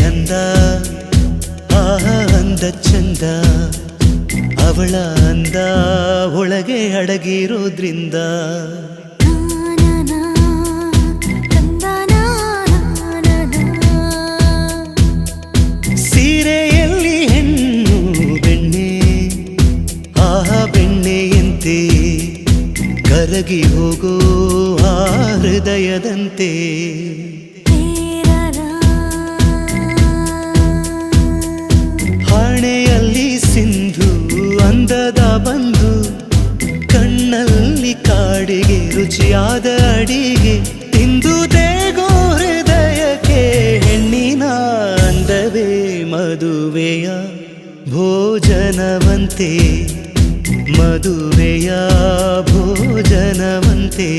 ಅಂದ ಅಂದ ಚಂದ ಅವಳ ಅಂದ ಒಳಗೆ ಅಡಗಿರೋದ್ರಿಂದ ಸೀರೆಯಲ್ಲಿ ಹೆಣ್ಣು ಬೆಣ್ಣೆ ಬೆಣ್ಣೆಯಂತೆ ಕರಗಿ ಹೋಗೋ ಆ ಹೃದಯದಂತೆ ಹಣೆಯಲ್ಲಿ ಸಿಂಧು ಅಂದದ ಬಂದು ಕಣ್ಣಲ್ಲಿ ಕಾಡಿಗೆ ರುಚಿಯಾದ ಅಡಿಗೆ ತಿಂದು ದೇಗೋ ಹೃದಯಕ್ಕೆ ಹೆಣ್ಣಿನ ಅಂದವೇ ಮದುವೆಯ ಭೋಜನವಂತೆ ಮದುವೆಯ ಭೋಜನವಂತೆ